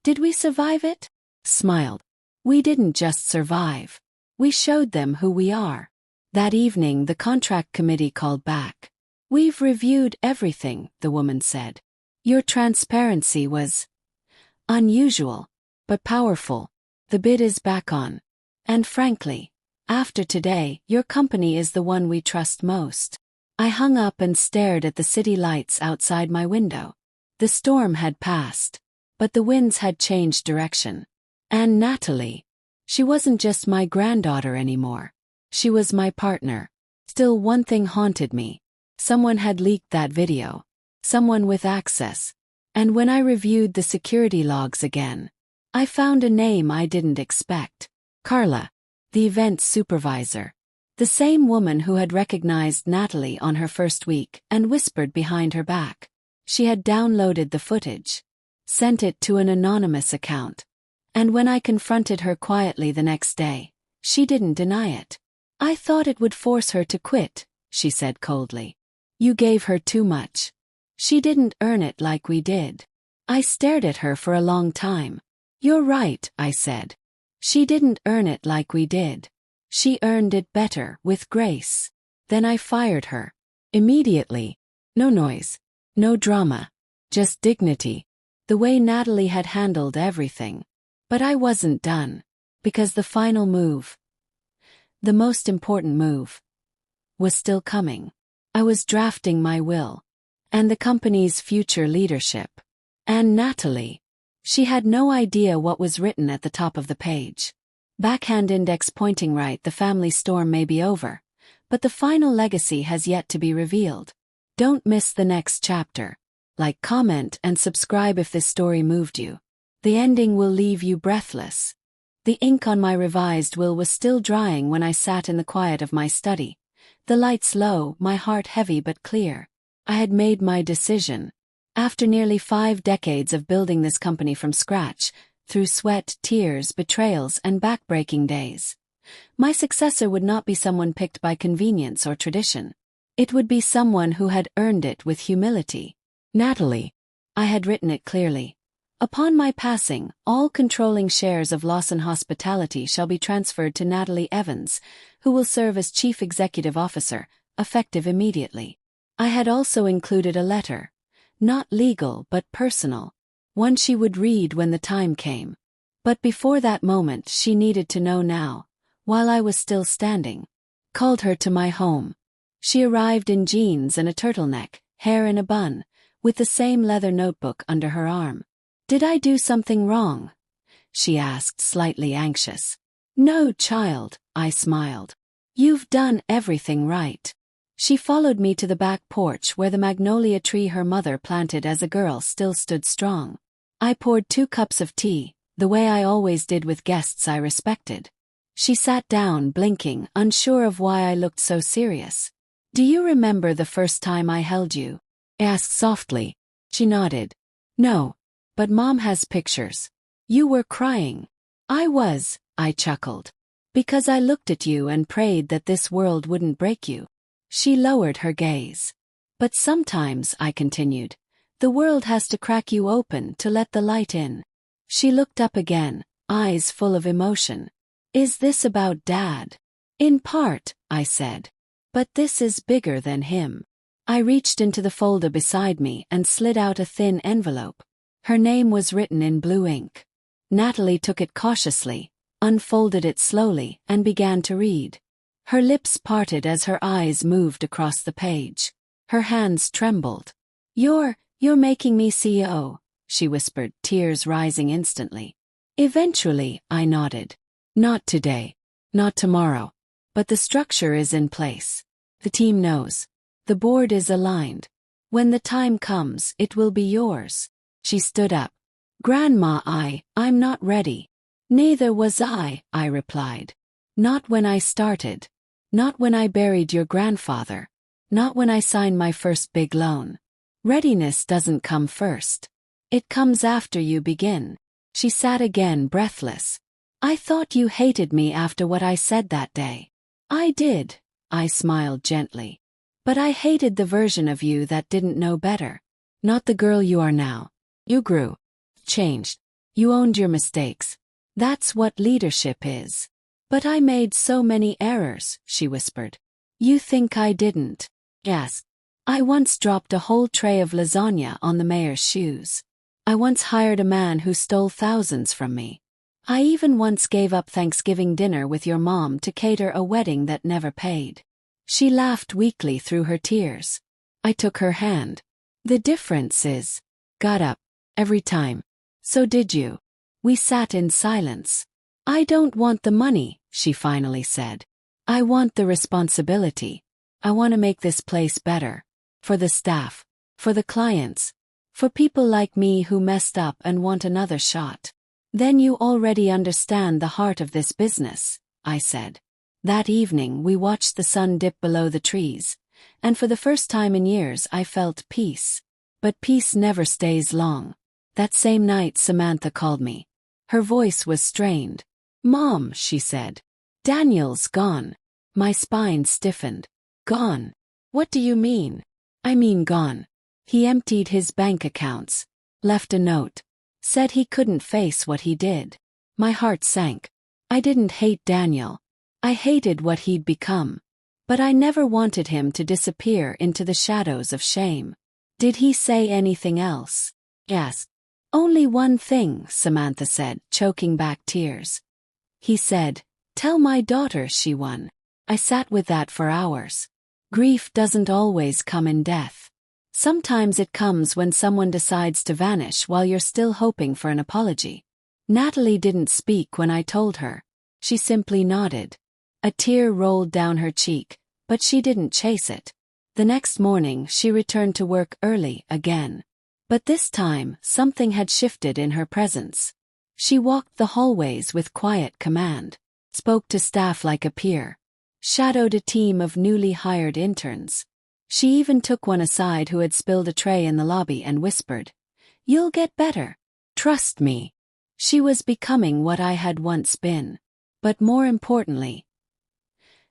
"Did we survive it?" Smiled. "We didn't just survive. We showed them who we are." That evening, the contract committee called back. "We've reviewed everything," the woman said. "Your transparency was unusual, but powerful. The bid is back on. And frankly, after today, your company is the one we trust most." I hung up and stared at the city lights outside my window. The storm had passed, but the winds had changed direction. And Natalie, she wasn't just my granddaughter anymore. She was my partner. Still, one thing haunted me. Someone had leaked that video. Someone with access. And when I reviewed the security logs again, I found a name I didn't expect. Carla, the event supervisor. The same woman who had recognized Natalie on her first week and whispered behind her back. She had downloaded the footage. Sent it to an anonymous account. And when I confronted her quietly the next day, she didn't deny it. "I thought it would force her to quit," she said coldly. "You gave her too much. She didn't earn it like we did." I stared at her for a long time. "You're right," I said. "She didn't earn it like we did. She earned it better, with grace." Then I fired her. Immediately. No noise. No drama. Just dignity. The way Natalie had handled everything. But I wasn't done. Because the final move, the most important move, was still coming. I was drafting my will. And the company's future leadership. And Natalie. She had no idea what was written at the top of the page. Backhand index pointing right, the family storm may be over, but the final legacy has yet to be revealed. Don't miss the next chapter. Like, comment, and subscribe if this story moved you. The ending will leave you breathless. The ink on my revised will was still drying when I sat in the quiet of my study. The lights low, my heart heavy but clear. I had made my decision. After nearly 5 decades of building this company from scratch, through sweat, tears, betrayals, and backbreaking days, my successor would not be someone picked by convenience or tradition. It would be someone who had earned it with humility. Natalie. I had written it clearly. Upon my passing, all controlling shares of Lawson Hospitality shall be transferred to Natalie Evans, who will serve as Chief Executive Officer, effective immediately. I had also included a letter. Not legal but personal. One she would read when the time came. But before that moment she needed to know now, while I was still standing. Called her to my home. She arrived in jeans and a turtleneck, hair in a bun, with the same leather notebook under her arm. "Did I do something wrong?" she asked, slightly anxious. "No, child," I smiled. "You've done everything right." She followed me to the back porch where the magnolia tree her mother planted as a girl still stood strong. I poured 2 cups of tea, the way I always did with guests I respected. She sat down, blinking, unsure of why I looked so serious. "Do you remember the first time I held you?" I asked softly. She nodded. "No. But Mom has pictures. You were crying." "I was," I chuckled. "Because I looked at you and prayed that this world wouldn't break you." She lowered her gaze. "But sometimes," I continued, "the world has to crack you open to let the light in." She looked up again, eyes full of emotion. "Is this about Dad?" "In part," I said. "But this is bigger than him." I reached into the folder beside me and slid out a thin envelope. Her name was written in blue ink. Natalie took it cautiously, unfolded it slowly, and began to read. Her lips parted as her eyes moved across the page. Her hands trembled. You're making me CEO," she whispered, tears rising instantly. "Eventually," I nodded. "Not today. Not tomorrow. But the structure is in place. The team knows. The board is aligned. When the time comes, it will be yours." She stood up. "Grandma, I'm not ready." "Neither was I replied. "Not when I started. Not when I buried your grandfather. Not when I signed my first big loan. Readiness doesn't come first. It comes after you begin." She sat again, breathless. "I thought you hated me after what I said that day." "I did," I smiled gently. "But I hated the version of you that didn't know better. Not the girl you are now. You grew. Changed. You owned your mistakes. That's what leadership is." "But I made so many errors," she whispered. "You think I didn't?" "Yes. I once dropped a whole tray of lasagna on the mayor's shoes. I once hired a man who stole thousands from me. I even once gave up Thanksgiving dinner with your mom to cater a wedding that never paid." She laughed weakly through her tears. I took her hand. "The difference is, got up. Every time. So did you." We sat in silence. "I don't want the money," she finally said. "I want the responsibility. I want to make this place better. For the staff. For the clients. For people like me who messed up and want another shot." "Then you already understand the heart of this business," I said. That evening we watched the sun dip below the trees, and for the first time in years I felt peace. But peace never stays long. That same night Samantha called me. Her voice was strained. "Mom," she said. "Daniel's gone." My spine stiffened. "Gone? What do you mean?" "I mean gone. He emptied his bank accounts. Left a note. Said he couldn't face what he did." My heart sank. I didn't hate Daniel. I hated what he'd become. But I never wanted him to disappear into the shadows of shame. "Did he say anything else?" "Yes. Only one thing," Samantha said, choking back tears. "He said, 'Tell my daughter she won.'" I sat with that for hours. Grief doesn't always come in death. Sometimes it comes when someone decides to vanish while you're still hoping for an apology. Natalie didn't speak when I told her. She simply nodded. A tear rolled down her cheek, but she didn't chase it. The next morning she returned to work early again. But this time something had shifted in her presence. She walked the hallways with quiet command, spoke to staff like a peer, shadowed a team of newly hired interns. She even took one aside who had spilled a tray in the lobby and whispered, "You'll get better. Trust me." She was becoming what I had once been. But more importantly,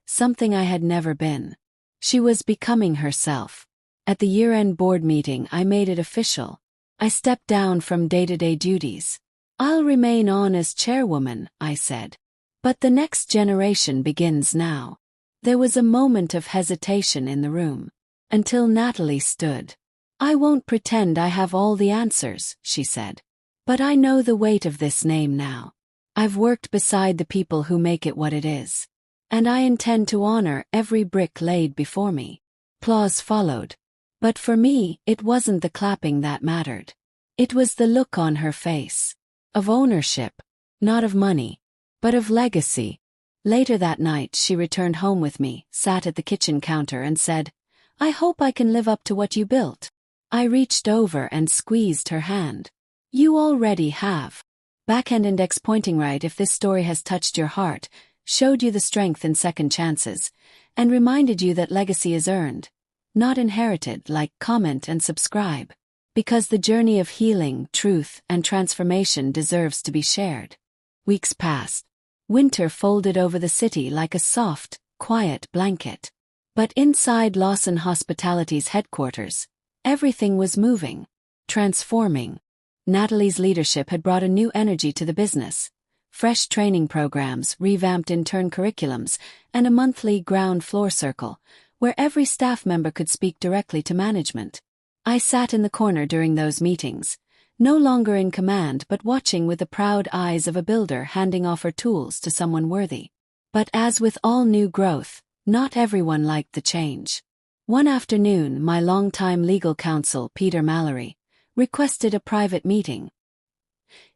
something I had never been. She was becoming herself. At the year-end board meeting I made it official. I stepped down from day-to-day duties. "I'll remain on as chairwoman," I said. "But the next generation begins now." There was a moment of hesitation in the room. Until Natalie stood. "I won't pretend I have all the answers," she said. "But I know the weight of this name now. I've worked beside the people who make it what it is. And I intend to honor every brick laid before me." Applause followed. But for me, it wasn't the clapping that mattered. It was the look on her face. Of ownership. Not of money. But of legacy. Later that night she returned home with me, sat at the kitchen counter and said, "I hope I can live up to what you built." I reached over and squeezed her hand. "You already have." Backhand index pointing right. If this story has touched your heart, showed you the strength in second chances, and reminded you that legacy is earned, not inherited, like, comment and subscribe. Because the journey of healing, truth, and transformation deserves to be shared. Weeks passed. Winter folded over the city like a soft, quiet blanket. But inside Lawson Hospitality's headquarters, everything was moving, transforming. Natalie's leadership had brought a new energy to the business. Fresh training programs, revamped intern curriculums, and a monthly ground floor circle, where every staff member could speak directly to management. I sat in the corner during those meetings, no longer in command but watching with the proud eyes of a builder handing off her tools to someone worthy. But as with all new growth, not everyone liked the change. One afternoon, my longtime legal counsel, Peter Mallory, requested a private meeting.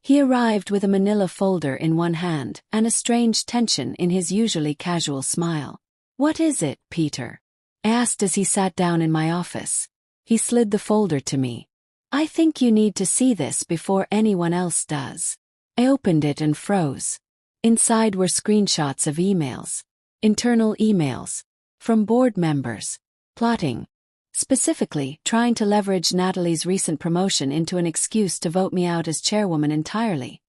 He arrived with a manila folder in one hand and a strange tension in his usually casual smile. "What is it, Peter?" I asked as he sat down in my office. He slid the folder to me. "I think you need to see this before anyone else does." I opened it and froze. Inside were screenshots of emails. Internal emails. From board members. Plotting. Specifically, trying to leverage Natalie's recent promotion into an excuse to vote me out as chairwoman entirely.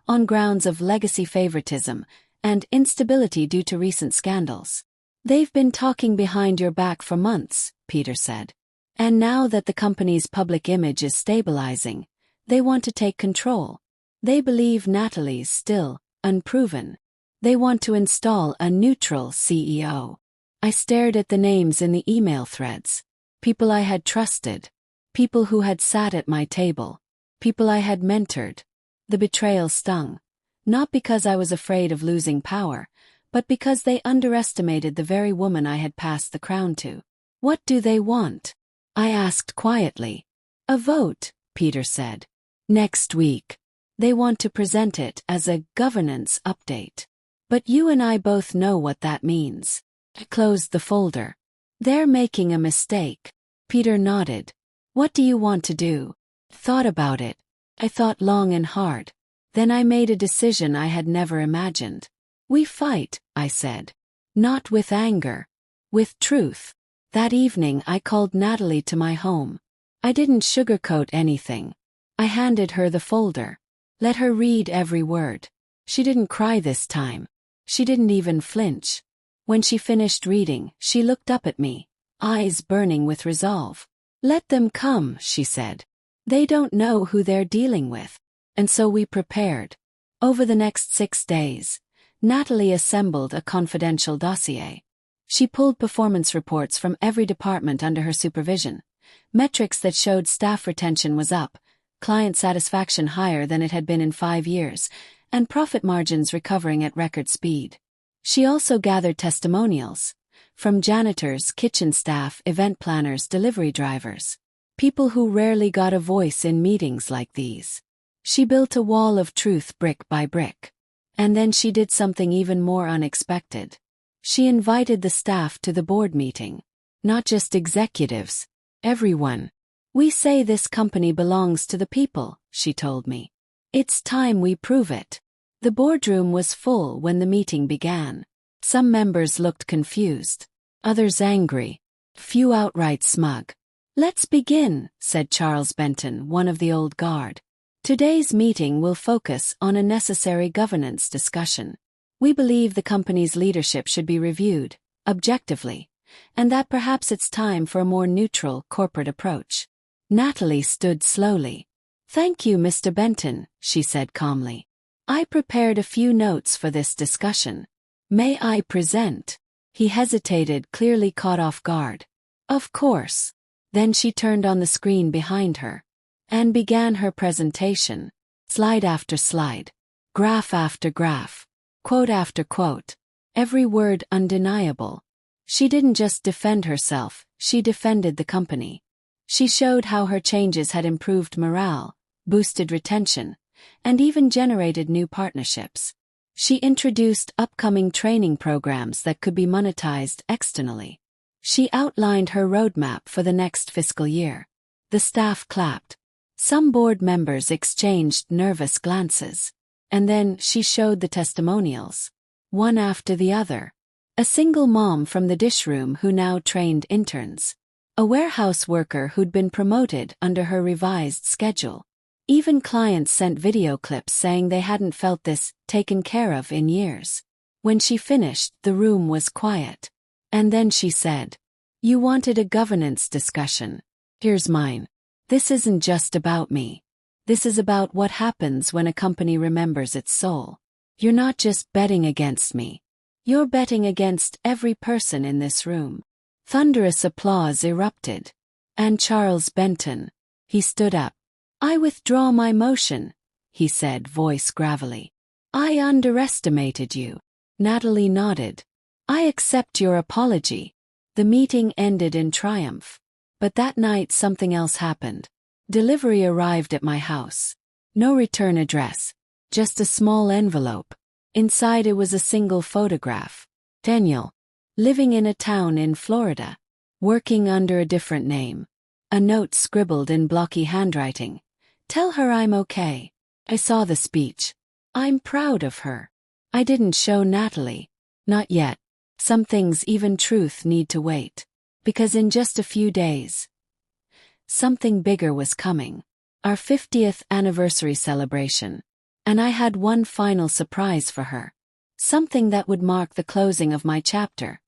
On grounds of legacy favoritism and instability due to recent scandals. "They've been talking behind your back for months," Peter said. "And now that the company's public image is stabilizing, they want to take control. They believe Natalie's still unproven. They want to install a neutral CEO." I stared at the names in the email threads. People I had trusted. People who had sat at my table. People I had mentored. The betrayal stung. Not because I was afraid of losing power, but because they underestimated the very woman I had passed the crown to. "What do they want?" I asked quietly. "A vote," Peter said. "Next week. They want to present it as a governance update. But you and I both know what that means." I closed the folder. "They're making a mistake." Peter nodded. "What do you want to do?" Thought about it. I thought long and hard. Then I made a decision I had never imagined. "We fight," I said. "Not with anger. With truth." That evening I called Natalie to my home. I didn't sugarcoat anything. I handed her the folder. Let her read every word. She didn't cry this time. She didn't even flinch. When she finished reading, she looked up at me, eyes burning with resolve. "Let them come," she said. "They don't know who they're dealing with." And so we prepared. Over the next 6 days, Natalie assembled a confidential dossier. She pulled performance reports from every department under her supervision, metrics that showed staff retention was up, client satisfaction higher than it had been in 5 years, and profit margins recovering at record speed. She also gathered testimonials from janitors, kitchen staff, event planners, delivery drivers, people who rarely got a voice in meetings like these. She built a wall of truth brick by brick. And then she did something even more unexpected. She invited the staff to the board meeting. Not just executives. Everyone. "We say this company belongs to the people," she told me. "It's time we prove it." The boardroom was full when the meeting began. Some members looked confused. Others angry. Few outright smug. "Let's begin," said Charles Benton, one of the old guard. "Today's meeting will focus on a necessary governance discussion. We believe the company's leadership should be reviewed, objectively, and that perhaps it's time for a more neutral corporate approach." Natalie stood slowly. "Thank you, Mr. Benton," she said calmly. "I prepared a few notes for this discussion. May I present?" He hesitated, clearly caught off guard. "Of course." Then she turned on the screen behind her and began her presentation. Slide after slide. Graph after graph. Quote after quote. Every word undeniable. She didn't just defend herself, she defended the company. She showed how her changes had improved morale, boosted retention, and even generated new partnerships. She introduced upcoming training programs that could be monetized externally. She outlined her roadmap for the next fiscal year. The staff clapped. Some board members exchanged nervous glances. And then she showed the testimonials. One after the other. A single mom from the dish room who now trained interns. A warehouse worker who'd been promoted under her revised schedule. Even clients sent video clips saying they hadn't felt this taken care of in years. When she finished, the room was quiet. And then she said, "You wanted a governance discussion. Here's mine. This isn't just about me. This is about what happens when a company remembers its soul. You're not just betting against me. You're betting against every person in this room." Thunderous applause erupted. And Charles Benton. He stood up. "I withdraw my motion," he said, voice gravelly. "I underestimated you." Natalie nodded. "I accept your apology." The meeting ended in triumph. But that night something else happened. Delivery arrived at my house. No return address. Just a small envelope. Inside it was a single photograph. Daniel. Living in a town in Florida. Working under a different name. A note scribbled in blocky handwriting. "Tell her I'm okay." I saw the speech. "I'm proud of her." I didn't show Natalie. Not yet. Some things, even truth, need to wait. Because in just a few days, something bigger was coming. Our 50th anniversary celebration. And I had one final surprise for her. Something that would mark the closing of my chapter.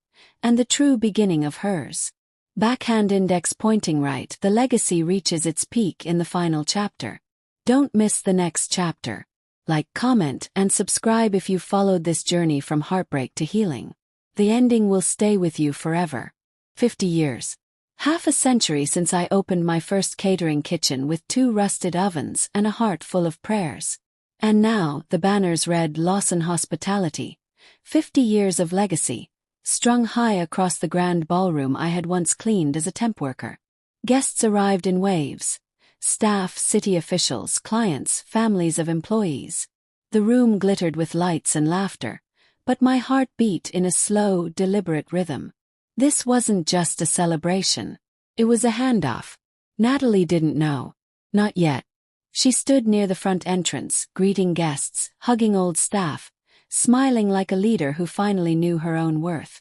And the true beginning of hers. Backhand index pointing right, the legacy reaches its peak in the final chapter. Don't miss the next chapter. Like, comment, and subscribe if you've followed this journey from heartbreak to healing. The ending will stay with you forever. 50 years. Half a century since I opened my first catering kitchen with 2 rusted ovens and a heart full of prayers. And now, the banners read Lawson Hospitality. 50 years of legacy. Strung high across the grand ballroom I had once cleaned as a temp worker. Guests arrived in waves. Staff, city officials, clients, families of employees. The room glittered with lights and laughter, but my heart beat in a slow, deliberate rhythm. This wasn't just a celebration. It was a handoff. Natalie didn't know. Not yet. She stood near the front entrance, greeting guests, hugging old staff, smiling like a leader who finally knew her own worth.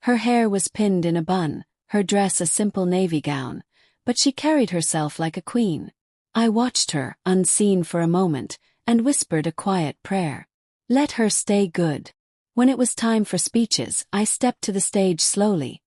Her hair was pinned in a bun, her dress a simple navy gown, but she carried herself like a queen. I watched her, unseen for a moment, and whispered a quiet prayer. Let her stay good. When it was time for speeches, I stepped to the stage slowly,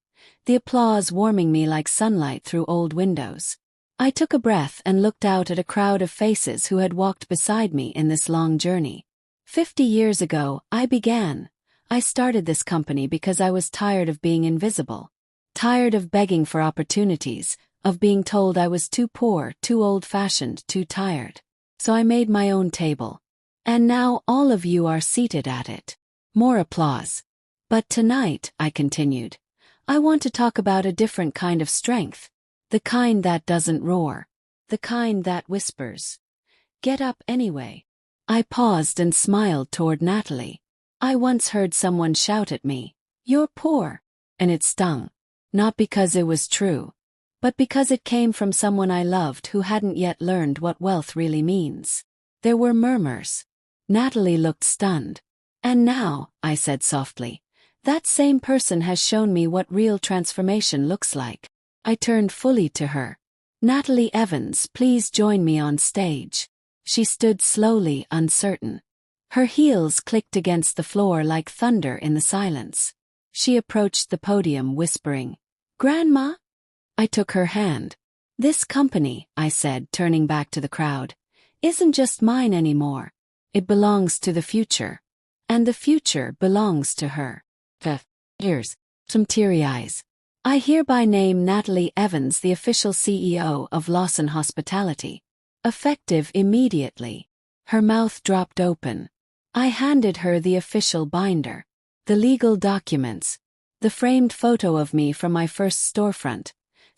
the applause warming me like sunlight through old windows. I took a breath and looked out at a crowd of faces who had walked beside me in this long journey. 50 years ago, I began. I started this company because I was tired of being invisible. Tired of begging for opportunities, of being told I was too poor, too old-fashioned, too tired. So I made my own table. And now all of you are seated at it. More applause. But tonight, I continued, I want to talk about a different kind of strength. The kind that doesn't roar. The kind that whispers. Get up anyway. I paused and smiled toward Natalie. I once heard someone shout at me, "You're poor." And it stung. Not because it was true, but because it came from someone I loved who hadn't yet learned what wealth really means. There were murmurs. Natalie looked stunned. And now, I said softly, that same person has shown me what real transformation looks like. I turned fully to her. Natalie Evans, please join me on stage. She stood slowly, uncertain. Her heels clicked against the floor like thunder in the silence. She approached the podium, whispering, "Grandma?" I took her hand. "This company," I said, turning back to the crowd, "isn't just mine anymore. It belongs to the future. And the future belongs to her." Here's some teary eyes. I hereby name Natalie Evans the official CEO of Lawson Hospitality. Effective immediately. Her mouth dropped open. I handed her the official binder. The legal documents. The framed photo of me from my first storefront.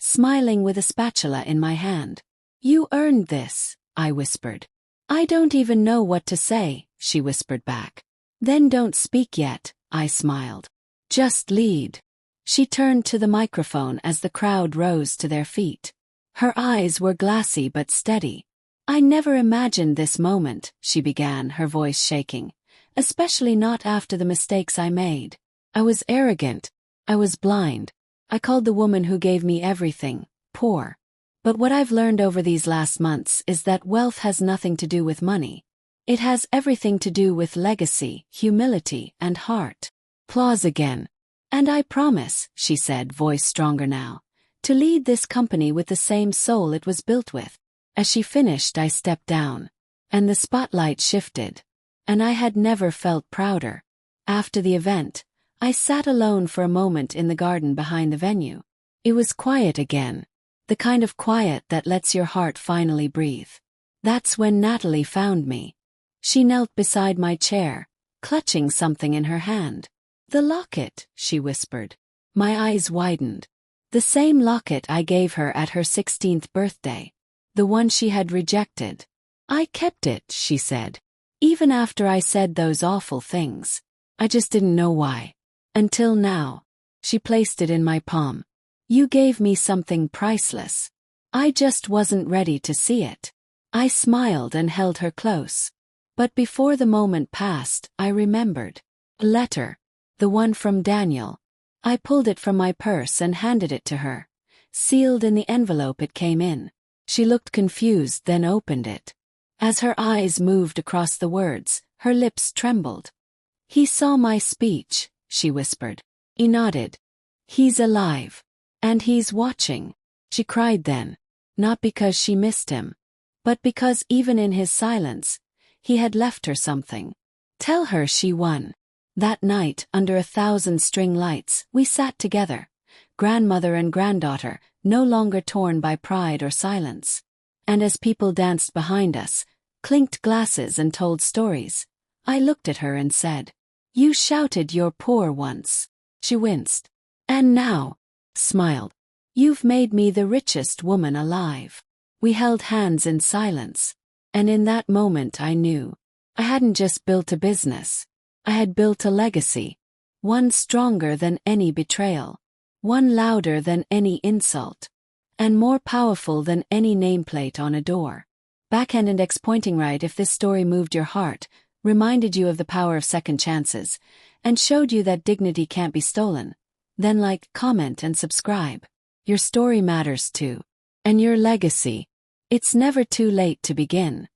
smiling with a spatula in my hand. "You earned this," I whispered. "I don't even know what to say," she whispered back. "Then don't speak yet," I smiled. "Just lead." She turned to the microphone as the crowd rose to their feet. Her eyes were glassy but steady. "I never imagined this moment," she began, her voice shaking. "Especially not after the mistakes I made. I was arrogant. I was blind. I called the woman who gave me everything poor. But what I've learned over these last months is that wealth has nothing to do with money. It has everything to do with legacy, humility, and heart." Applause again. "And I promise," she said, voice stronger now, "to lead this company with the same soul it was built with." As she finished, I stepped down, and the spotlight shifted, and I had never felt prouder. After the event, I sat alone for a moment in the garden behind the venue. It was quiet again, the kind of quiet that lets your heart finally breathe. That's when Natalie found me. She knelt beside my chair, clutching something in her hand. "The locket," she whispered. My eyes widened. The same locket I gave her at her 16th birthday. The one she had rejected. "I kept it," she said. "Even after I said those awful things. I just didn't know why. Until now." She placed it in my palm. "You gave me something priceless. I just wasn't ready to see it." I smiled and held her close. But before the moment passed, I remembered. A letter. The one from Daniel. I pulled it from my purse and handed it to her. Sealed in the envelope it came in. She looked confused, then opened it. As her eyes moved across the words, her lips trembled. "He saw my speech," she whispered. He nodded. "He's alive. And he's watching." She cried then. Not because she missed him, but because even in his silence, he had left her something. Tell her she won. That night, under 1,000 string lights, we sat together, grandmother and granddaughter, no longer torn by pride or silence. And as people danced behind us, clinked glasses and told stories, I looked at her and said, "You shouted you're poor once." She winced. "And now," smiled, "you've made me the richest woman alive." We held hands in silence. And in that moment I knew. I hadn't just built a business. I had built a legacy. One stronger than any betrayal. One louder than any insult. And more powerful than any nameplate on a door. Backhand index pointing right. If this story moved your heart, reminded you of the power of second chances, and showed you that dignity can't be stolen, then like, comment, and subscribe. Your story matters too. And your legacy. It's never too late to begin.